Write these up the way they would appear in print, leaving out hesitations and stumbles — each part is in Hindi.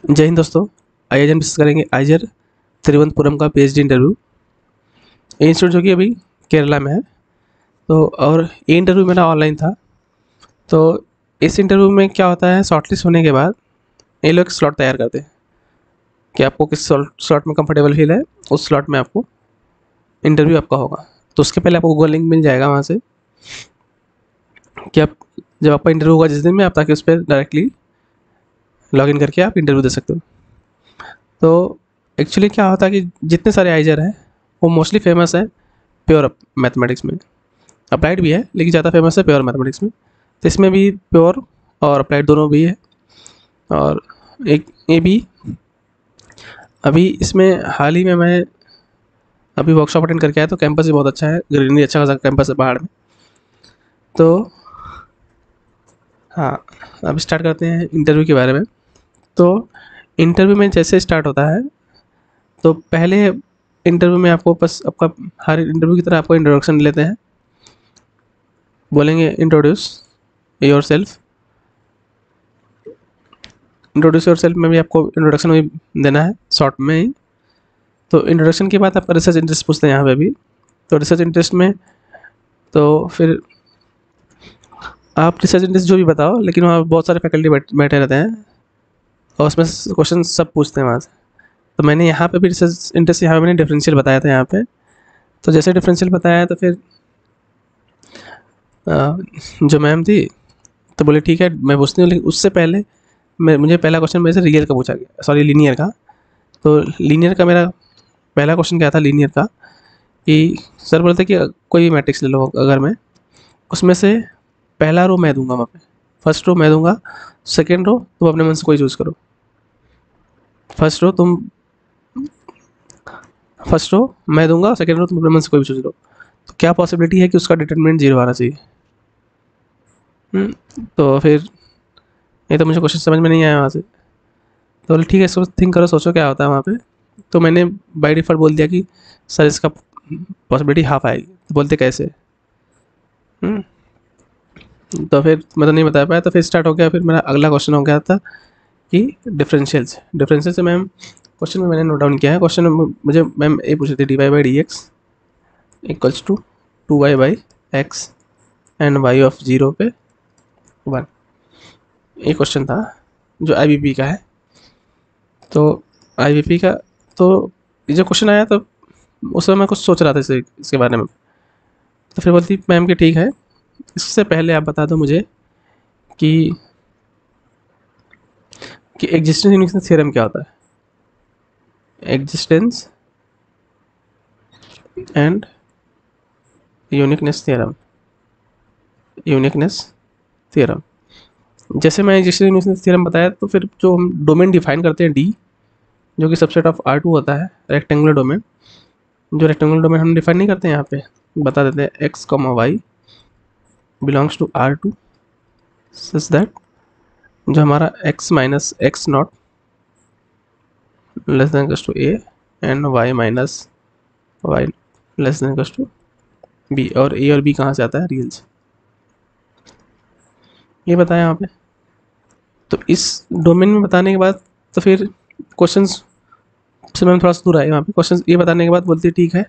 जय हिंद दोस्तों। आइए हम डिस्कस करेंगे आइजर तिरुवनंतपुरम का पीएचडी इंटरव्यू। ये इंस्टीट्यूट जो कि अभी केरला में है। तो और ये इंटरव्यू मेरा ऑनलाइन था। तो इस इंटरव्यू में क्या होता है, शॉर्टलिस्ट होने के बाद ये लोग स्लॉट तैयार करते हैं कि आपको किस स्लॉट में कंफर्टेबल फील है, उस स्लॉट में आपको इंटरव्यू आपका होगा। तो उसके पहले आपको गूगल लिंक मिल जाएगा वहाँ से कि आप जब आपका इंटरव्यू होगा जिस दिन में, आप ताकि उस पर डायरेक्टली लॉग इन करके आप इंटरव्यू दे सकते हो। तो एक्चुअली क्या होता है कि जितने सारे आइजर हैं वो मोस्टली फेमस है प्योर मैथमेटिक्स में। अप्लाइड भी है लेकिन ज़्यादा फेमस है प्योर मैथमेटिक्स में। तो इसमें भी प्योर और अप्लाइड दोनों भी है। और एक ये भी अभी इसमें हाल ही में मैं अभी वर्कशॉप अटेंड करके आया, तो कैंपस भी बहुत अच्छा है, ग्रीनरी अच्छा खासा कैंपस है पहाड़ में। तो हाँ, अब स्टार्ट करते हैं इंटरव्यू के बारे में। तो इंटरव्यू में जैसे स्टार्ट होता है, तो पहले इंटरव्यू में आपको बस आपका हर इंटरव्यू की तरह आपको इंट्रोडक्शन लेते हैं। बोलेंगे introduce your self. Introduce your self में भी आपको इंट्रोडक्शन भी देना है शॉर्ट में ही। तो इंट्रोडक्शन के बाद आपका रिसर्च इंटरेस्ट पूछते हैं यहाँ पे भी। तो रिसर्च इंटरेस्ट में तो फिर आप रिसर्च इंटरेस्ट जो भी बताओ, लेकिन वहाँ बहुत सारे फैकल्टी बैठे रहते हैं और उसमें क्वेश्चन सब पूछते हैं वहाँ से। तो मैंने यहाँ पे भी रिसर्च इंटरेस्ट, यहाँ पे मैंने डिफरेंशियल बताया था यहाँ पे। तो जैसे डिफरेंशियल बताया तो फिर जो मैम थी तो बोले ठीक है मैं पूछती हूँ, लेकिन उससे पहले मुझे पहला क्वेश्चन मेरे से रियल का पूछा गया, सॉरी लीनियर का। तो लीनियर का मेरा पहला क्वेश्चन क्या था लीनियर का, कि सर बोलते कि कोई भी मैट्रिक्स ले लो अगर मैं, उसमें से पहला रो मैं दूंगा वहाँ पे, फर्स्ट रो मैं दूंगा, सेकेंड रो तुम अपने मन से कोई चूज़ करो। फर्स्ट रो तुम फर्स्ट रो मैं दूंगा, सेकेंड रो तुम अपने मन से कोई भी चूज़ लो। तो क्या पॉसिबिलिटी है कि उसका डिटरमिनेंट जीरो आना चाहिए। तो फिर ये तो मुझे क्वेश्चन समझ में नहीं आया वहाँ से। तो बोले ठीक है इसको थिंक करो, सोचो क्या होता है वहाँ पे। तो मैंने बाय डिफ़ॉल्ट बोल दिया कि सर इसका पॉसिबिलिटी हाफ आएगी। तो बोलते कैसे। हुँ, तो फिर मैं तो नहीं बता पाया। तो फिर स्टार्ट हो गया, फिर मेरा अगला क्वेश्चन हो गया था कि डिफरेंशियल से मैम क्वेश्चन में मैंने नोट डाउन किया है। क्वेश्चन में मुझे मैम ये पूछ रही थी d y by d x equals to two y by x and y of zero पे वन। ये क्वेश्चन था जो आई का है। तो आई का तो ये जो क्वेश्चन आया, तो उस समय मैं कुछ सोच रहा था इसके बारे में। तो फिर बोलती मैम कि ठीक है, इससे पहले आप बता दो मुझे कि एग्जिस्टेंस यूनिकनेस थ्योरम क्या होता है। Existence and uniqueness theorem. Uniqueness theorem जैसे मैं एग्जिस्टेंस यूनिकनेस थ्योरम बताया, तो फिर जो हम डोमेन डिफाइन करते हैं डी, जो कि सबसेट ऑफ आर टू होता है, रेक्टेंगुलर डोमेन। जो रेक्टेंगुलर डोमेन हम डिफाइन नहीं करते हैं यहाँ पे, बता देते हैं x comma y belongs to R two such that जो हमारा x minus x naught less than equals to a and y minus y less than equals to b. और ए और बी कहाँ से आता है, रियल से। ये बताया यहाँ पे। तो इस डोमेन में बताने के बाद तो फिर क्वेश्चंस से मैम थोड़ा सा दूर आए। वहाँ पे क्वेश्चंस ये बताने के बाद बोलती है ठीक है,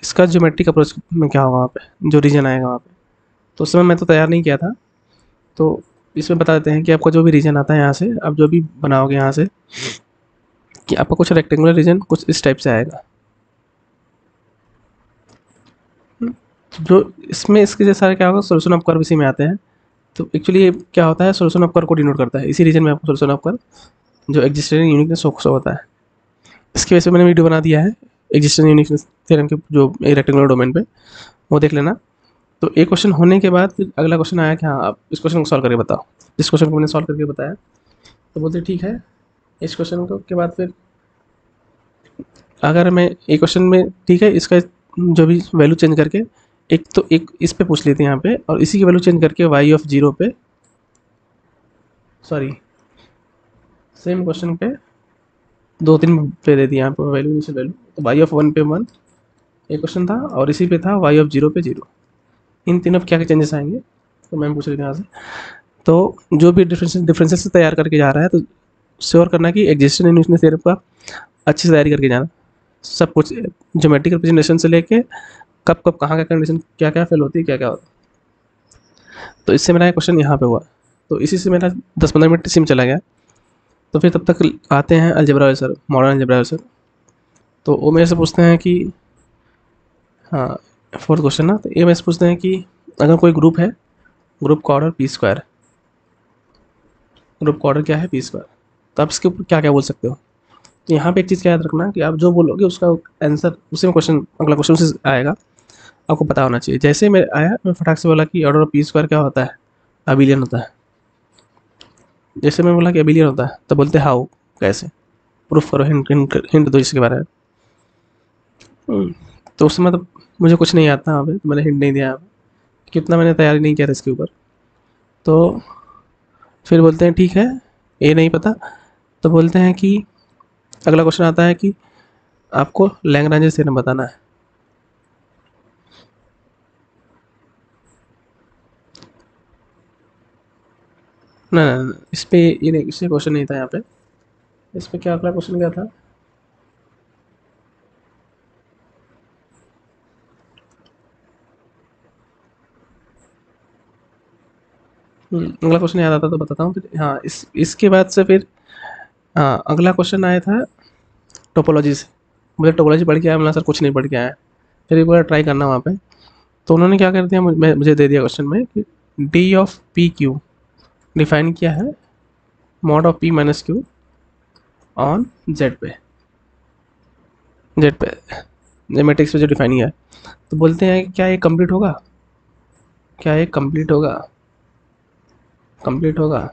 इसका ज्योमेट्रिक अप्रोच में क्या होगा वहाँ पे, जो रीजन आएगा वहाँ पे। तो उस समय मैं तो तैयार नहीं किया था। तो इसमें बता देते हैं कि आपका जो भी रीजन आता है यहाँ से, आप जो भी बनाओगे यहाँ से, कि आपका कुछ रेक्टेंगुलर रीजन कुछ इस टाइप से आएगा। जो इसमें इसके जैसा क्या होगा, सोल्यूशन ऑफ कर्व इसी में आते हैं। तो एक्चुअली ये क्या होता है, सोल्यूशन ऑफ कर्व को डिनोट करता है। इसी रीजन में आपको सोल्यूशन ऑफ कर्व जो एग्जिस्टेंस यूनिकनेस शो होता है। इसकी वजह से मैंने वीडियो बना दिया है एग्जिस्टेंस यूनिकनेस थ्योरम के, जो रेक्टेंगुलर डोमेन पे, वो देख लेना। तो एक क्वेश्चन होने के बाद फिर अगला क्वेश्चन आया कि हाँ आप इस क्वेश्चन को सॉल्व करके बताओ। इस क्वेश्चन को मैंने सॉल्व करके बताया। तो बोलते ठीक है, इस क्वेश्चन को के बाद फिर अगर मैं एक क्वेश्चन में ठीक है इसका जो भी वैल्यू चेंज करके, एक तो एक इस पे पूछ लेते हैं यहाँ पे, और इसी की वैल्यू चेंज करके वाई ऑफ जीरो पे, सॉरी सेम क्वेश्चन पे दो तीन पे दे दिया यहाँ पे वैल्यू, इनिशियल वैल्यू। तो वाई ऑफ वन पे वन एक क्वेश्चन था, और इसी पे था वाई ऑफ जीरो पे जीरो। इन तीनों पे क्या क्या चेंजेस आएंगे, तो मैम पूछ रही थी यहाँ से। तो जो भी डिफरेंसेस तैयार करके जा रहा है तो श्योर करना कि एग्जिस्टेंस इन्वेस्टमेंट थ्योरम का अच्छी से तैयारी करके जाना, सब कुछ ज्योमेट्रिक रिप्रेजेंटेशन से लेके कब कब कहाँ का कंडीशन क्या क्या फेल होती है क्या क्या होता है। तो इससे मेरा क्वेश्चन यहाँ पे हुआ, तो इसी से मेरा 10-15 मिनट इसी में चला गया। तो फिर तब तक आते हैं algebra sir, modern algebra sir. तो वो मेरे से पूछते हैं कि हाँ, फोर्थ क्वेश्चन ना, तो ये मेरे से पूछते हैं कि अगर कोई ग्रुप है, ग्रुप का ऑर्डर पी स्क्वायर, ग्रुप का ऑर्डर क्या है पी स्क्वायर, तो आप इसके ऊपर क्या क्या बोल सकते हो। तो यहाँ पे एक चीज़ क्या याद रखना कि आप जो बोलोगे उसका आंसर उसी में क्वेश्चन, अगला क्वेश्चन से आएगा, आपको पता होना चाहिए। जैसे मैं आया, मैं फटाक से बोला कि ऑर्डर ऑफ पी स्क्वायर क्या होता है, अबिलियन होता है। जैसे मैं बोला कि अबिलियन होता है, तो बोलते हाउ, कैसे, प्रूफ करो, हिंट हिंट हिंट दो इसके बारे में। तो उस समय तो मुझे कुछ नहीं आता वहाँ पे, तो मैंने हिंट नहीं दिया, कितना मैंने तैयारी नहीं किया था इसके ऊपर। तो फिर बोलते हैं ठीक है, ये नहीं पता, तो बोलते हैं कि अगला क्वेश्चन आता है कि आपको लैग्रांज थ्योरम बताना है। ना ना ना, इस पे ये नहीं, इससे क्वेश्चन नहीं था यहाँ पे। इस पे क्या अगला क्वेश्चन क्या था, अगला क्वेश्चन याद आता तो बताता हूँ फिर। हाँ, इसके बाद से फिर हाँ, अगला क्वेश्चन आया था टोपोलॉजी से। मुझे टोपोलॉजी पढ़ के आया, मतलब सर कुछ नहीं पढ़ के आया, फिर एक बार ट्राई करना वहाँ पे। तो उन्होंने क्या कर दिया, मुझे दे दिया क्वेश्चन में कि D of P Q define किया है mod of P minus Q on Z पे, जेड पे जेमेट्रिक्स पे जो डिफाइन किया है। तो बोलते हैं कि क्या ये कंप्लीट होगा, क्या ये कंप्लीट होगा, कंप्लीट होगा।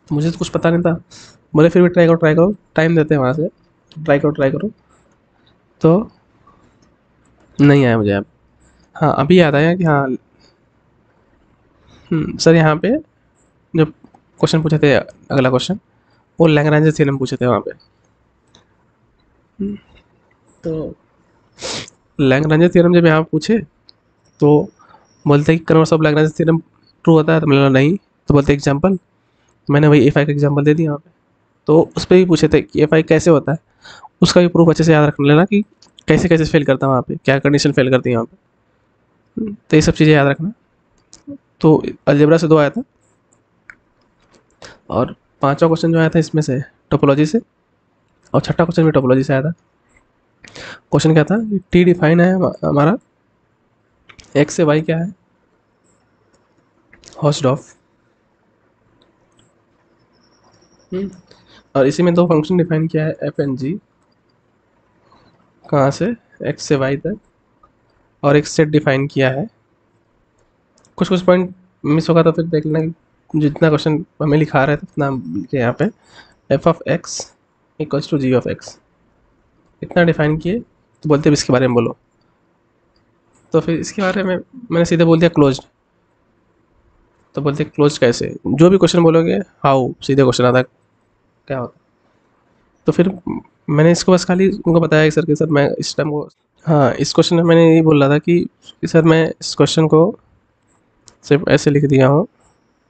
मुझे तो कुछ पता नहीं था, बोले फिर भी ट्राई करो, टाइम देते हैं वहाँ से, ट्राई करो ट्राई करो। तो नहीं आया मुझे अब। हाँ, अभी याद आया कि हाँ, सर यहाँ पे जो क्वेश्चन पूछे थे, अगला क्वेश्चन वो लैग्रांज थ्योरम पूछे थे वहाँ पे। तो लैग्रांज थ्योरम जब यहाँ पूछे तो बोलते हैं कि converse of Lagrange theorem true होता है, तो मतलब नहीं। तो बोलते एग्जाम्पल, मैंने वही एफ आई का एग्जाम्पल दे दिया वहाँ पे। तो उस पर भी पूछे थे कि एफ आई कैसे होता है, उसका भी प्रूफ अच्छे से याद रख लेना कि कैसे कैसे फेल करता है वहाँ पे, क्या कंडीशन फेल करती है वहाँ पे। तो ये सब चीज़ें याद रखना। तो अलजेब्रा से 2 आया था, और पांचवा क्वेश्चन जो आया था इसमें से टोपोलॉजी से, और छठा क्वेश्चन भी टोपोलॉजी से आया था। क्वेश्चन क्या था, टी डिफाइन है हमारा, एक्स से वाई क्या है, हॉस्डॉफ। और इसी में 2 फंक्शन डिफाइन किया है, एफ एंड जी, कहाँ से, एक्स से वाई तक, और एक सेट डिफाइन किया है। कुछ कुछ पॉइंट मिस होगा तो फिर देख लेना कि जितना क्वेश्चन हमें लिखा रहा है तो उतना लिखे यहाँ पे, f of x equals to g of x, इतना डिफाइन किए। तो बोलते हैं इसके बारे में बोलो। तो फिर इसके बारे में मैंने सीधे बोल दिया क्लोज्ड। तो बोलते क्लोज्ड कैसे, जो भी क्वेश्चन बोलोगे हाउ, सीधे क्वेश्चन आता है क्या होता है। तो फिर मैंने इसको बस खाली उनको बताया कि सर कि सर मैं इस टाइम को, हाँ, इस क्वेश्चन में मैंने यही बोल रहा था कि सर मैं इस क्वेश्चन को सिर्फ ऐसे लिख दिया हूँ।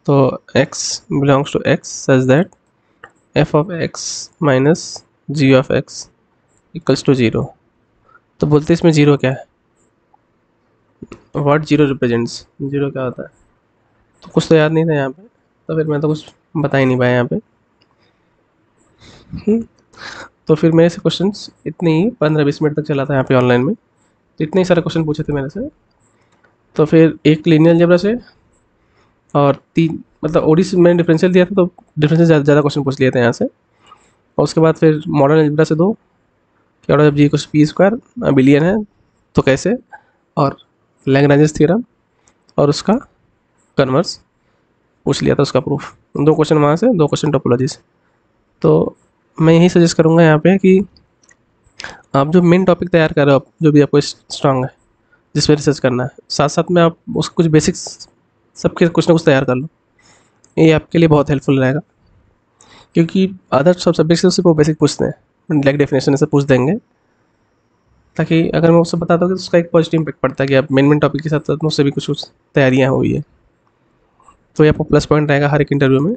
तो x belongs to x such that f of x minus g of x equals to 0। तो बोलते इसमें 0 क्या है, व्हाट 0 रिप्रेजेंट्स, 0 क्या होता है। तो कुछ तो याद नहीं था यहाँ पे, तो फिर मैं तो कुछ बता ही नहीं पाया यहाँ पे। तो फिर मेरे से क्वेश्चन इतने ही 15-20 मिनट तक चला था यहाँ पे ऑनलाइन में, तो इतने ही सारे क्वेश्चन पूछे थे मेरे से। तो फिर एक लीनियर अलजेब्रा से, और 3 मतलब ओडी से मैंने डिफरेंशियल दिया था, तो डिफरेंशियल ज़्यादा क्वेश्चन पूछ लिए थे यहाँ से। और उसके बाद फिर मॉडर्न अलजेब्रा से 2, कि ऑर्डर जब जी कुछ पी स्क्वायर बिलियन है तो कैसे, और लैग्रांज थ्योरम और उसका कन्वर्स पूछ लिया था, उसका प्रूफ। 2 क्वेश्चन वहाँ से, 2 क्वेश्चन टोपोलॉजी से। तो मैं यही सजेस्ट करूँगा यहाँ पे कि आप जो मेन टॉपिक तैयार कर रहे हो, जो भी आपको स्ट्रांग है, जिस पर रिसर्च करना है, साथ साथ में आप उसको कुछ बेसिक्स सबके कुछ ना कुछ तैयार कर लो। ये आपके लिए बहुत हेल्पफुल रहेगा, क्योंकि अदर सब सब्जेक्ट से सिर्फ वो बेसिक पूछते हैं, लाइक डेफिनेशन से पूछ देंगे, ताकि अगर मैं उससे बताता हूँ तो उसका एक पॉजिटिव इम्पैक्ट पड़ता है कि आप मेन टॉपिक के साथ साथ मुझसे भी कुछ कुछ तैयारियाँ हुई है, तो ये आपको प्लस पॉइंट रहेगा हर एक इंटरव्यू में।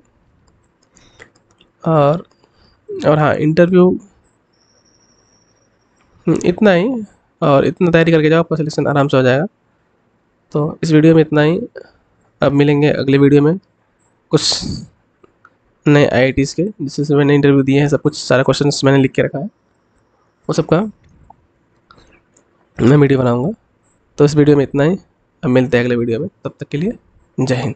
और हाँ, इंटरव्यू इतना ही, और इतना तैयारी करके जाओ, आपका सिलेक्शन आराम से हो जाएगा। तो इस वीडियो में इतना ही। अब मिलेंगे अगले वीडियो में कुछ नए आईआईटीज़ के, जिससे मैंने इंटरव्यू दिए हैं, सब कुछ सारा क्वेश्चंस मैंने लिख के रखा है, वो सबका मैं वीडियो बनाऊंगा। तो इस वीडियो में इतना ही। अब मिलते हैं अगले वीडियो में, तब तक के लिए जय हिंद।